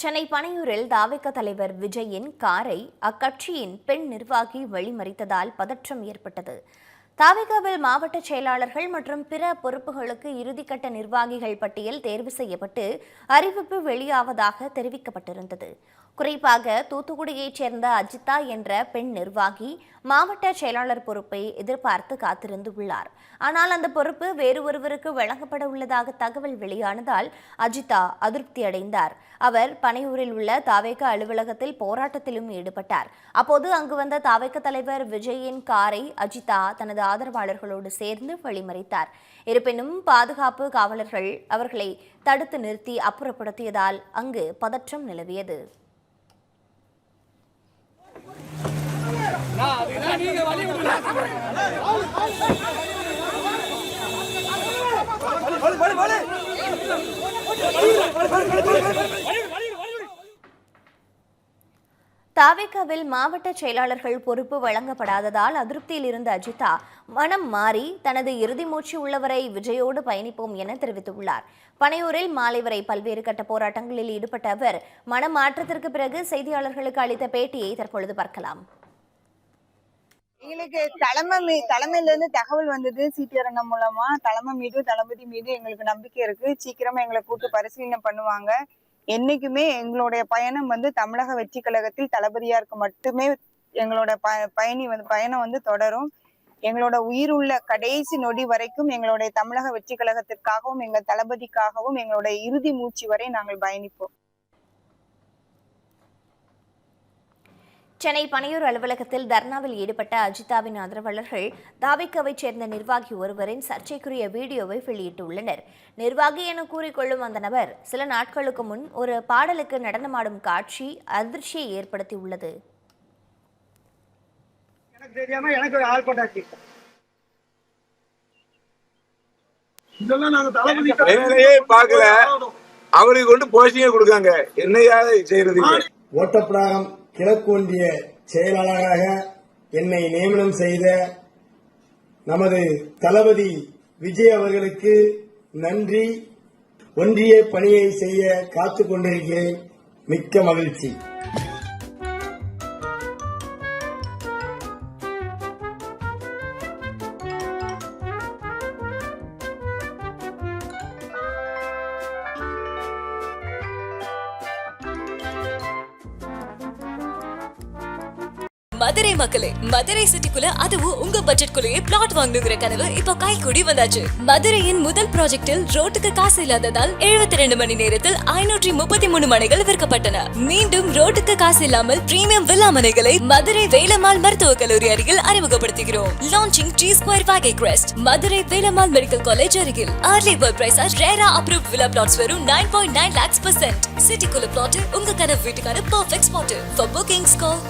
சென்னை பனையூரில் தாவேக தலைவர் விஜயின் காரை அக்கட்சியின் பெண் நிர்வாகி வழிமறித்ததால் பதற்றம் ஏற்பட்டது. தாவேகாவில் மாவட்ட செயலாளர்கள் மற்றும் பிற பொறுப்புகளுக்கு இறுதிக்கட்ட நிர்வாகிகள் பட்டியல் தேர்வு செய்யப்பட்டு அறிவிப்பு வெளியாவதாக தெரிவிக்கப்பட்டிருந்தது. குறிப்பாக தூத்துக்குடியைச் சேர்ந்த அஜிதா என்ற பெண் நிர்வாகி மாவட்ட செயலாளர் பொறுப்பை எதிர்பார்த்து காத்திருந்துள்ளார். ஆனால் அந்த பொறுப்பு வேறு ஒருவருக்கு வழங்கப்பட உள்ளதாக தகவல் வெளியானதால் அஜிதா அதிருப்தி அடைந்தார். அவர் பனையூரில் உள்ள தாவேக அலுவலகத்தில் போராட்டத்திலும் ஈடுபட்டார். அப்போது அங்கு வந்த தாவேக தலைவர் விஜயின் காரை அஜிதா தனது ஆதரவாளர்களோடு சேர்ந்து வழிமறித்தார். இருப்பினும் பாதுகாப்பு காவலர்கள் அவர்களை தடுத்து நிறுத்தி அப்புறப்படுத்தியதால் அங்கு பதற்றம் நிலவியது. தாவேகாவில் மாவட்ட செயலாளர்கள் பொறுப்பு வழங்கப்படாததால் அதிருப்தியில் இருந்த அஜிதா மனம் மாறி தனது இறுதி மூச்சு உள்ளவரை விஜயோடு பயணிப்போம் என தெரிவித்துள்ளார். பனையூரில் மாலை வரை பல்வேறு கட்ட போராட்டங்களில் ஈடுபட்ட அவர் மனமாற்றத்திற்கு பிறகு செய்தியாளர்களுக்கு அளித்த பேட்டியை தற்பொழுது பார்க்கலாம். எங்களுக்கு தலைமையில இருந்து தகவல் வந்தது. சிடிஆர் அண்ணா மூலமா தலைமை மீது தளபதி மீது எங்களுக்கு நம்பிக்கை இருக்கு. சீக்கிரமா எங்களை கூட்டு பரிசீலனை பண்ணுவாங்க. என்னைக்குமே எங்களுடைய பயணம் தமிழக வெற்றி கழகத்தில் தளபதியாருக்கு மட்டுமே எங்களோட பயணம் தொடரும். எங்களோட உயிர் உள்ள கடைசி நொடி வரைக்கும் எங்களுடைய தமிழக வெற்றி கழகத்திற்காகவும் எங்கள் தளபதிக்காகவும் எங்களுடைய இறுதி மூச்சு வரை நாங்கள் பயணிப்போம். சென்னை பனையூர் அலுவலகத்தில் தர்ணாவில் ஈடுபட்ட அஜிதாவின் ஆதரவாளர்கள் தாவேகாவைச் சேர்ந்த நிர்வாகி ஒருவரின் சர்ச்சைக்குரிய வீடியோவை வெளியிட்டுள்ளனர். நிர்வாகி என கூறிக்கொள்ளும் அந்த நபர் சில நாட்களுக்கு முன் ஒரு பாடலுக்கு நடனமாடும் காட்சி அதிர்ச்சியை ஏற்படுத்தியுள்ளது. அவருக்கு கொண்டு போஸ்டிங்க கொடுக்காங்க. என்னையா செய்யறது? ஓட்டப்பிராகம் கிழக்கு ஒன்றிய செயலாளராக என்னை நியமனம் செய்த நமது தளபதி விஜய் அவர்களுக்கு நன்றி. ஒன்றிய பணியை செய்ய காத்துக் கொண்டிருக்கிறேன். மிக்க மகிழ்ச்சி. மதுரை மக்களே, மதுரை சிட்டிக்குள்ள அதுவும் உங்க பட்ஜெட்குள்ளேயே பிளாட் வாங்கணுங்கிற கனவு இப்போ கைகூடி வந்தாச்சு. மதுரையின் முதல் ப்ராஜெக்டில் ரோட்டுக்கு காசு இல்லாததால் 72 மணி நேரத்தில் 533 மனைகள் விற்கப்பட்டன. மீண்டும் ரோட்டுக்கு காசு இல்லாமல் பிரீமியம் வில்லா மனைகளை மதுரை வேலம்மாள் மருத்துவக் கல்லூரி அருகில் அறிமுகப்படுத்துகிறோம். Launching G Square Vagay Crest, Madurai Velammal medical college அருகில். Early bird price RERA approved villa plots வெறும் 9.9 lakhs %. சிட்டிக்குள்ள பிளாட் உங்க கனவு வீட்டுக்கான perfect spot. For bookings call